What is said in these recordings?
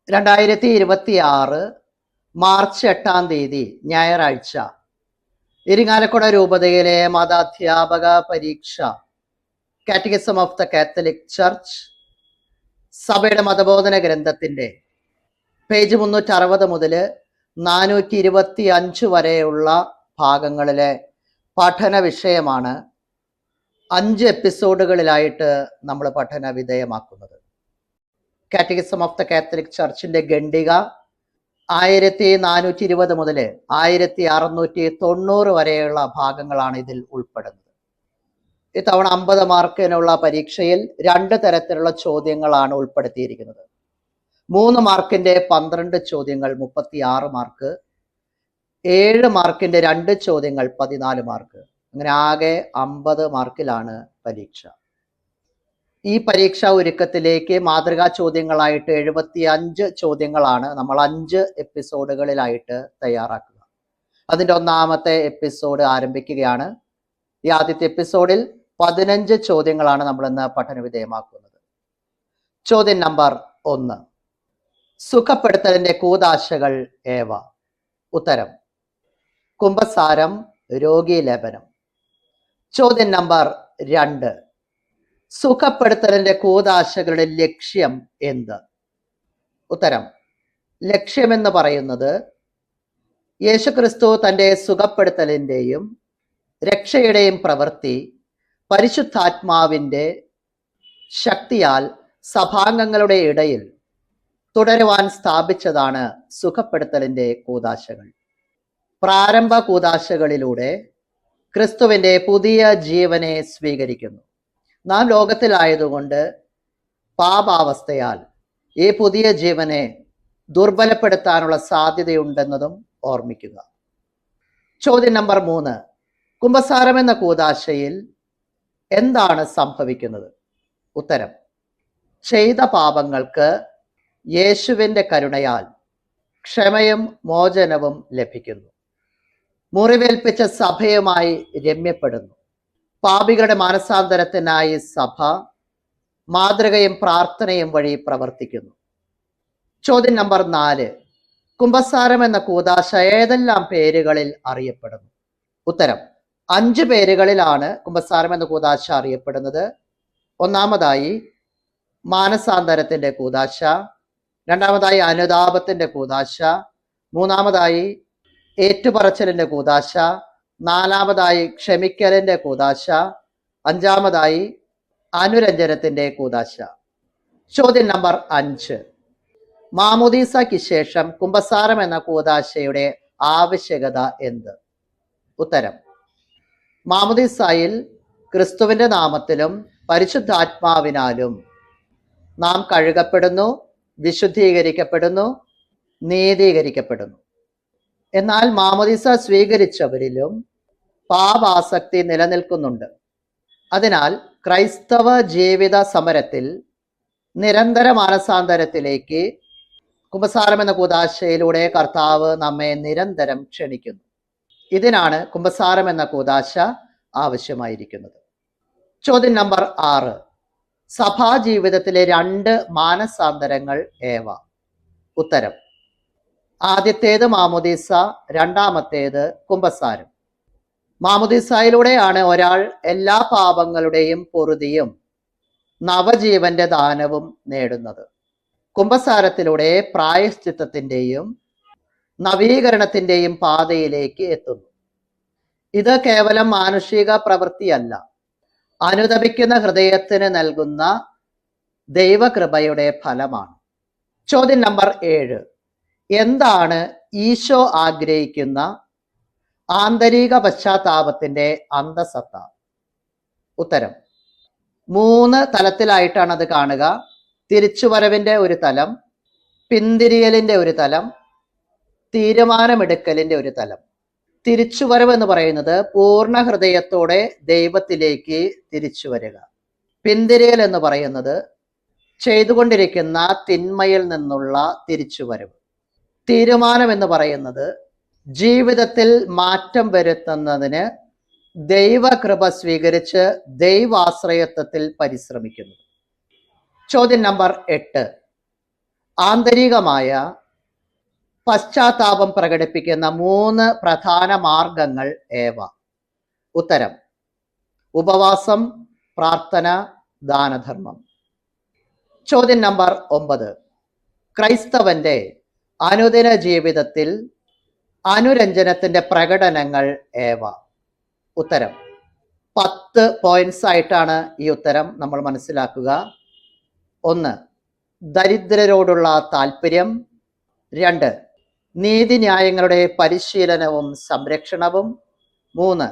2026 March 8 ഞായറാഴ്ച ഇരിങ്ങാലക്കുട രൂപതയിലെ മതാധ്യാപക പരീക്ഷ catechism of the Catholic church സഭയുടെ മതബോധന ഗ്രന്ഥത്തിന്റെ പേജ് 360 മുതൽ 425 വരെയുള്ള ഭാഗങ്ങളിലെ പഠന വിഷയമാണ് 5 എപ്പിസോഡുകളിലായിട്ട് നമ്മൾ പഠന വിധേയമാക്കുന്നത്. കാറ്റഗിസം ഓഫ് ദ കാത്തലിക് ചർച്ചിന്റെ ഖണ്ഡിക 1420 മുതൽ 1690 വരെയുള്ള ഭാഗങ്ങളാണ് ഇതിൽ ഉൾപ്പെടുന്നത്. ഇത്തവണ 50 മാർക്കിനുള്ള പരീക്ഷയിൽ 2 തരത്തിലുള്ള ചോദ്യങ്ങളാണ് ഉൾപ്പെടുത്തിയിരിക്കുന്നത്. 3 മാർക്കിന്റെ 12 ചോദ്യങ്ങൾ 36 മാർക്ക്, 7 മാർക്കിന്റെ 2 ചോദ്യങ്ങൾ 14 മാർക്ക്, അങ്ങനെ ആകെ 50 മാർക്കിലാണ് പരീക്ഷ. ഈ പരീക്ഷാ ഒരുക്കത്തിലേക്ക് മാതൃകാ ചോദ്യങ്ങളായിട്ട് 75 ചോദ്യങ്ങളാണ് നമ്മൾ 5 എപ്പിസോഡുകളിലായിട്ട് തയ്യാറാക്കുക. അതിൻ്റെ 1ാമത്തെ എപ്പിസോഡ് ആരംഭിക്കുകയാണ്. ഈ ആദ്യത്തെ എപ്പിസോഡിൽ 15 ചോദ്യങ്ങളാണ് നമ്മൾ ഇന്ന് പഠന വിധേയമാക്കുന്നത്. ചോദ്യം നമ്പർ 1, സുഖപ്പെടുത്തലിന്റെ കൂദാശകൾ ഏവ? ഉത്തരം: കുമ്പസാരം, രോഗീലേപനം. ചോദ്യം നമ്പർ 2, സുഖപ്പെടുത്തലിന്റെ കൂദാശകളുടെ ലക്ഷ്യം എന്ത്? ഉത്തരം: ലക്ഷ്യമെന്ന് പറയുന്നത് യേശുക്രിസ്തു തൻ്റെ സുഖപ്പെടുത്തലിൻ്റെയും രക്ഷയുടെയും പ്രവൃത്തി പരിശുദ്ധാത്മാവിൻ്റെ ശക്തിയാൽ സഭാംഗങ്ങളുടെ ഇടയിൽ തുടരുവാൻ സ്ഥാപിച്ചതാണ് സുഖപ്പെടുത്തലിൻ്റെ കൂദാശകൾ. പ്രാരംഭ കൂദാശകളിലൂടെ ക്രിസ്തുവിൻ്റെ പുതിയ ജീവനെ സ്വീകരിക്കുന്നു. നാം ലോകത്തിലായതുകൊണ്ട് പാപാവസ്ഥയാൽ ഈ പുതിയ ജീവനെ ദുർബലപ്പെടുത്താനുള്ള സാധ്യതയുണ്ടെന്നതും ഓർമ്മിക്കുക. ചോദ്യം നമ്പർ 3, കുമ്പസാരം എന്ന കൂദാശയിൽ എന്താണ് സംഭവിക്കുന്നത്? ഉത്തരം: ചെയ്ത പാപങ്ങൾക്ക് യേശുവിൻ്റെ കരുണയാൽ ക്ഷമയും മോചനവും ലഭിക്കുന്നു. മുറിവേൽപ്പിച്ച സഭയുമായി രമ്യപ്പെടുന്നു. പാപികളുടെ മാനസാന്തരത്തിനായി സഭ മാതൃകയും പ്രാർത്ഥനയും വഴി പ്രവർത്തിക്കുന്നു. ചോദ്യം നമ്പർ 4, കുമ്പസാരം എന്ന കൂദാശ ഏതെല്ലാം പേരുകളിൽ അറിയപ്പെടുന്നു? ഉത്തരം: 5 പേരുകളിലാണ് കുമ്പസാരം എന്ന കൂദാശ അറിയപ്പെടുന്നത്. 1ാമതായി മാനസാന്തരത്തിന്റെ കൂദാശ, 2ാമതായി അനുതാപത്തിന്റെ കൂദാശ, 3ാമതായി ഏറ്റുപറച്ചിലിന്റെ കൂദാശ, 4ാമതായി ക്ഷമിക്കലിന്റെ കൂദാശ, 5ാമതായി അനുരഞ്ജനത്തിന്റെ കൂദാശ. ചോദ്യം നമ്പർ 5, മാമോദീസയ്ക്ക് ശേഷം കുമ്പസാരം എന്ന കൂദാശയുടെ ആവശ്യകത എന്ത്? ഉത്തരം: മാമോദീസായിൽ ക്രിസ്തുവിന്റെ നാമത്തിലും പരിശുദ്ധാത്മാവിനാലും നാം കഴുകപ്പെടുന്നു, വിശുദ്ധീകരിക്കപ്പെടുന്നു, നീതീകരിക്കപ്പെടുന്നു. എന്നാൽ മാമോദീസ സ്വീകരിച്ചവരിലും പാപാസക്തി നിലനിൽക്കുന്നുണ്ട്. അതിനാൽ ക്രൈസ്തവ ജീവിത സമരത്തിൽ നിരന്തര മാനസാന്തരത്തിലേക്ക് കുമ്പസാരം എന്ന കൂദാശയിലൂടെ കർത്താവ് നമ്മെ നിരന്തരം ക്ഷണിക്കുന്നു. ഇതിനാണ് കുമ്പസാരം എന്ന കൂദാശ ആവശ്യമായിരിക്കുന്നത്. ചോദ്യം നമ്പർ 6, സഭാജീവിതത്തിലെ 2 മാനസാന്തരങ്ങൾ ഏവ? ഉത്തരം: ആദ്യത്തേത് മാമോദീസ, 2ാമത്തേത് കുമ്പസാരം. മാമോദീസായിലൂടെയാണ് ഒരാൾ എല്ലാ പാപങ്ങളുടെയും പൊറുതിയും നവജീവന്റെ ദാനവും നേടുന്നത്. കുമ്പസാരത്തിലൂടെ പ്രായശ്ചിത്തത്തിൻ്റെയും നവീകരണത്തിൻ്റെയും പാതയിലേക്ക് എത്തുന്നു. ഇത് കേവലം മാനുഷിക പ്രവൃത്തിയല്ല, അനുതപിക്കുന്ന ഹൃദയത്തിന് നൽകുന്ന ദൈവകൃപയുടെ ഫലമാണ്. ചോദ്യം നമ്പർ 7, എന്താണ് ഈശോ ആഗ്രഹിക്കുന്ന ആന്തരിക പശ്ചാത്താപത്തിന്റെ അന്തസത്ത? ഉത്തരം: 3 തലത്തിലായിട്ടാണ് അത് കാണുക. തിരിച്ചുവരവിന്റെ ഒരു തലം, പിന്തിരിയലിന്റെ ഒരു തലം, തീരുമാനമെടുക്കലിന്റെ ഒരു തലം. തിരിച്ചുവരവ് എന്ന് പറയുന്നത് പൂർണ്ണ ഹൃദയത്തോടെ ദൈവത്തിലേക്ക് തിരിച്ചു വരിക. പിന്തിരിയൽ എന്ന് പറയുന്നത് ചെയ്തുകൊണ്ടിരിക്കുന്ന തിന്മയിൽ നിന്നുള്ള തിരിച്ചുവരവ്. തീരുമാനം എന്ന് പറയുന്നത് ജീവിതത്തിൽ മാറ്റം വരുത്തുന്നതിന് ദൈവകൃപ സ്വീകരിച്ച് ദൈവാശ്രയത്വത്തിൽ പരിശ്രമിക്കുന്നു. ചോദ്യം നമ്പർ 8, ആന്തരികമായ പശ്ചാത്താപം പ്രകടിപ്പിക്കുന്ന 3 പ്രധാന മാർഗങ്ങൾ ഏവ? ഉത്തരം: ഉപവാസം, പ്രാർത്ഥന, ദാനധർമ്മം. ചോദ്യം നമ്പർ 9. ക്രൈസ്തവന്റെ അനുദിന ജീവിതത്തിൽ അനുരഞ്ജനത്തിന്റെ പ്രകടനങ്ങൾ ഏവ? ഉത്തരം: 10 പോയിന്റ്സ് ആയിട്ടാണ് ഈ ഉത്തരം നമ്മൾ മനസ്സിലാക്കുക. 1. ദരിദ്രരോടുള്ള താല്പര്യം. 2. നീതിന്യായങ്ങളുടെ പരിശീലനവും സംരക്ഷണവും. 3.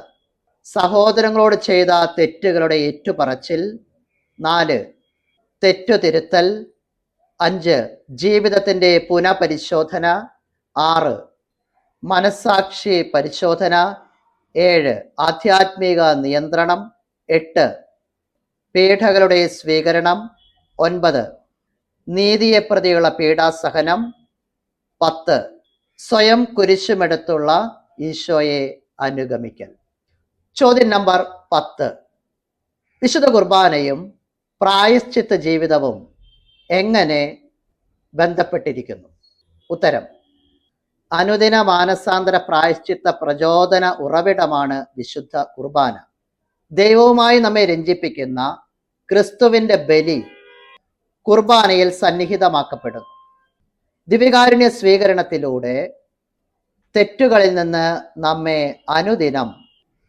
സഹോദരങ്ങളോട് ചെയ്ത തെറ്റുകളുടെ ഏറ്റുപറച്ചിൽ. 4. തെറ്റുതിരുത്തൽ. 5. ജീവിതത്തിൻ്റെ പുനഃപരിശോധന. 6. മനസ്സാക്ഷി പരിശോധന. 7. ആധ്യാത്മിക നിയന്ത്രണം. 8. പീഡകളുടെ സ്വീകരണം. 9. നീതിയെ പ്രതിയുള്ള പീഡാസഹനം. 10. സ്വയം കുരിശുമെടുത്തുള്ള ഈശോയെ അനുഗമിക്കൽ. ചോദ്യം നമ്പർ 10. വിശുദ്ധ കുർബാനയും പ്രായശ്ചിത്ത ജീവിതവും എങ്ങനെ ബന്ധപ്പെട്ടിരിക്കുന്നു? ഉത്തരം: അനുദിന മാനസാന്തര പ്രായശ്ചിത്ത പ്രചോദന ഉറവിടമാണ് വിശുദ്ധ കുർബാന. ദൈവവുമായി നമ്മെ രഞ്ജിപ്പിക്കുന്ന ക്രിസ്തുവിൻ്റെ ബലി കുർബാനയിൽ സന്നിഹിതമാക്കപ്പെടുന്നു. ദിവ്യകാരുണ്യ സ്വീകരണത്തിലൂടെ തെറ്റുകളിൽ നിന്ന് നമ്മെ അനുദിനം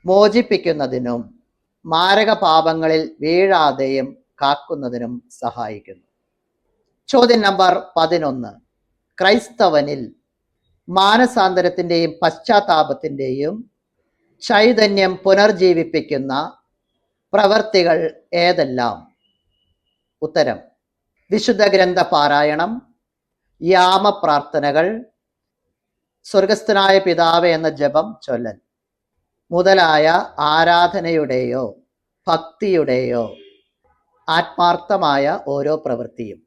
മോചിപ്പിക്കുന്നതിനും മാരക പാപങ്ങളിൽ വീഴാതെയും കാക്കുന്നതിനും സഹായിക്കുന്നു. ചോദ്യം നമ്പർ 11. ക്രൈസ്തവനിൽ മാനസാന്തരത്തിൻ്റെയും പശ്ചാത്താപത്തിൻ്റെയും ചൈതന്യം പുനർജീവിപ്പിക്കുന്ന പ്രവർത്തികൾ ഏതെല്ലാം? ഉത്തരം: വിശുദ്ധ ഗ്രന്ഥ പാരായണം, യാമപ്രാർത്ഥനകൾ, സ്വർഗസ്ഥനായ പിതാവേ എന്ന ജപം ചൊല്ലൽ മുതലായ ആരാധനയുടെയോ ഭക്തിയുടെയോ ആത്മാർത്ഥമായ ഓരോ പ്രവൃത്തിയും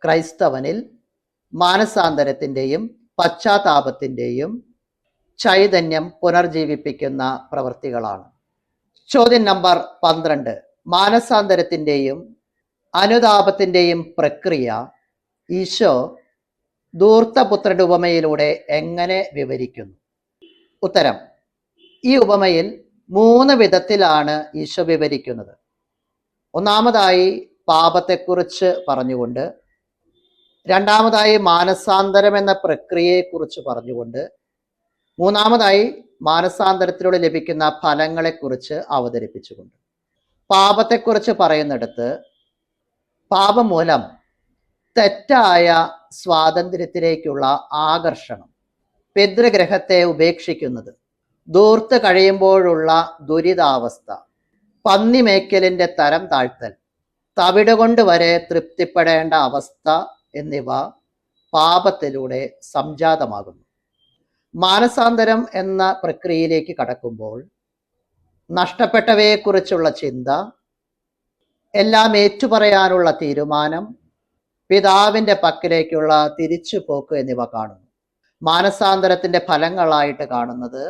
ക്രൈസ്തവനിൽ മാനസാന്തരത്തിൻ്റെയും പശ്ചാത്താപത്തിൻ്റെയും ചൈതന്യം പുനർജീവിപ്പിക്കുന്ന പ്രവൃത്തികളാണ്. ചോദ്യം നമ്പർ 12. മാനസാന്തരത്തിൻ്റെയും അനുതാപത്തിൻ്റെയും പ്രക്രിയ ഈശോ ധൂർത്തപുത്രന്റെ ഉപമയിലൂടെ എങ്ങനെ വിവരിക്കുന്നു? ഉത്തരം: ഈ ഉപമയിൽ 3 വിധത്തിലാണ് ഈശോ വിവരിക്കുന്നത്. ഒന്നാമതായി പാപത്തെക്കുറിച്ച് പറഞ്ഞുകൊണ്ട്, രണ്ടാമതായി മാനസാന്തരം എന്ന പ്രക്രിയയെക്കുറിച്ച് പറഞ്ഞുകൊണ്ട്, മൂന്നാമതായി മാനസാന്തരത്തിലൂടെ ലഭിക്കുന്ന ഫലങ്ങളെക്കുറിച്ച് അവതരിപ്പിച്ചുകൊണ്ട്. പാപത്തെക്കുറിച്ച് പറയുന്നിടത്ത് പാപം മൂലം തെറ്റായ സ്വാതന്ത്ര്യത്തിലേക്കുള്ള ആകർഷണം, പിതൃഗ്രഹത്തെ ഉപേക്ഷിക്കുന്നത്, ധൂർത്ത് കഴിയുമ്പോഴുള്ള ദുരിതാവസ്ഥ, പന്നിമേക്കലിൻ്റെ തരം താഴ്ത്തൽ, തവിടുകൊണ്ട് വരെ തൃപ്തിപ്പെടേണ്ട അവസ്ഥ എന്നിവ പാപത്തിലൂടെ സംജാതമാകുന്നു. മാനസാന്തരം എന്ന പ്രക്രിയയിലേക്ക് കടക്കുമ്പോൾ നഷ്ടപ്പെട്ടവയെക്കുറിച്ചുള്ള ചിന്ത, എല്ലാം ഏറ്റുപറയാനുള്ള തീരുമാനം, പിതാവിൻ്റെ പക്കലേക്കുള്ള തിരിച്ചുപോക്ക് എന്നിവ കാണുന്നു. മാനസാന്തരത്തിൻ്റെ ഫലങ്ങളായിട്ട് കാണുന്നത്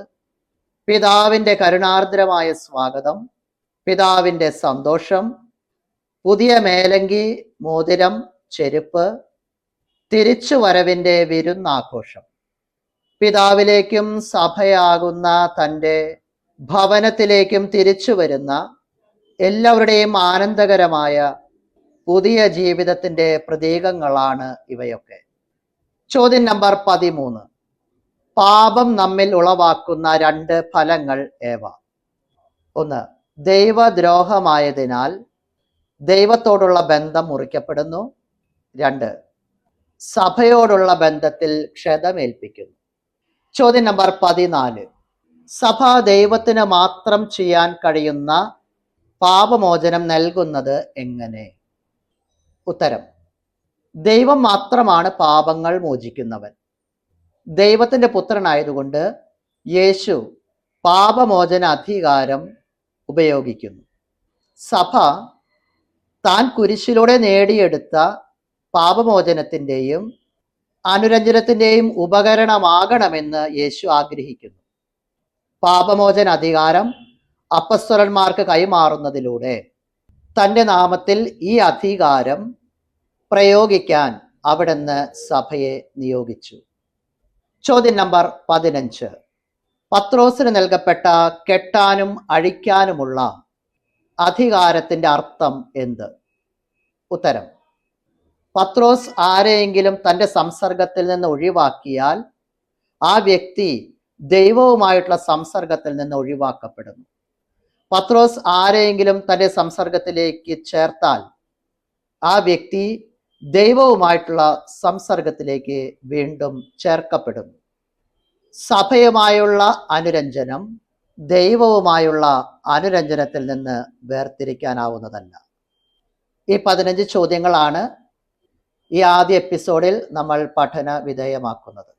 പിതാവിൻ്റെ കരുണാർദ്രമായ സ്വാഗതം, പിതാവിൻ്റെ സന്തോഷം, പുതിയ മേലങ്കി, മോതിരം, ചെരുപ്പ്, തിരിച്ചുവരവിൻ്റെ വിരുന്നാഘോഷം, പിതാവിലേക്കും സഭയാകുന്ന തൻ്റെ ഭവനത്തിലേക്കും തിരിച്ചു വരുന്ന എല്ലാവരുടെയും ആനന്ദകരമായ പുതിയ ജീവിതത്തിൻ്റെ പ്രതീകങ്ങളാണ് ഇവയൊക്കെ. ചോദ്യം നമ്പർ 13. പാപം നമ്മിൽ ഉളവാക്കുന്ന 2 ഫലങ്ങൾ ഏവ? 1. ദൈവദ്രോഹമായതിനാൽ ദൈവത്തോടുള്ള ബന്ധം മുറിക്കപ്പെടുന്നു. 2. സഭയോടുള്ള ബന്ധത്തിൽ ക്ഷതമേൽപ്പിക്കുന്നു. ചോദ്യം നമ്പർ 14. സഭ ദൈവത്തിന് മാത്രം ചെയ്യാൻ കഴിയുന്ന പാപമോചനം നൽകുന്നത് എങ്ങനെ? ഉത്തരം: ദൈവം മാത്രമാണ് പാപങ്ങൾ മോചിക്കുന്നവൻ. ദൈവത്തിൻ്റെ പുത്രനായതുകൊണ്ട് യേശു പാപമോചന അധികാരം ഉപയോഗിക്കുന്നു. സഭ താൻ കുരിശിലൂടെ നേടിയെടുത്ത പാപമോചനത്തിൻ്റെയും അനുരഞ്ജനത്തിൻ്റെയും ഉപകരണമാകണമെന്ന് യേശു ആഗ്രഹിക്കുന്നു. പാപമോചന അധികാരം അപ്പസ്തലന്മാർക്ക് കൈമാറുന്നതിലൂടെ തൻ്റെ നാമത്തിൽ ഈ അധികാരം പ്രയോഗിക്കാൻ അവിടുന്ന് സഭയെ നിയോഗിച്ചു. ചോദ്യം നമ്പർ 15. പത്രോസിന് നൽകപ്പെട്ട കെട്ടാനും അഴിക്കാനുമുള്ള അധികാരത്തിന്റെ അർത്ഥം എന്ത്? ഉത്തരം: പത്രോസ് ആരെയെങ്കിലും തൻ്റെ സംസർഗത്തിൽ നിന്ന് ഒഴിവാക്കിയാൽ ആ വ്യക്തി ദൈവവുമായിട്ടുള്ള സംസർഗത്തിൽ നിന്ന് ഒഴിവാക്കപ്പെടുന്നു. പത്രോസ് ആരെയെങ്കിലും തൻ്റെ സംസർഗത്തിലേക്ക് ചേർത്താൽ ആ വ്യക്തി ദൈവവുമായിട്ടുള്ള സംസർഗത്തിലേക്ക് വീണ്ടും ചേർക്കപ്പെടുന്നു. സഭയുമായുള്ള അനുരഞ്ജനം ദൈവവുമായുള്ള അനുരഞ്ജനത്തിൽ നിന്ന് വേർതിരിക്കാനാവുന്നതല്ല. ഈ 15 ചോദ്യങ്ങളാണ് ഈ ആദ്യ എപ്പിസോഡിൽ നമ്മൾ പഠന വിധേയമാക്കുന്നത്.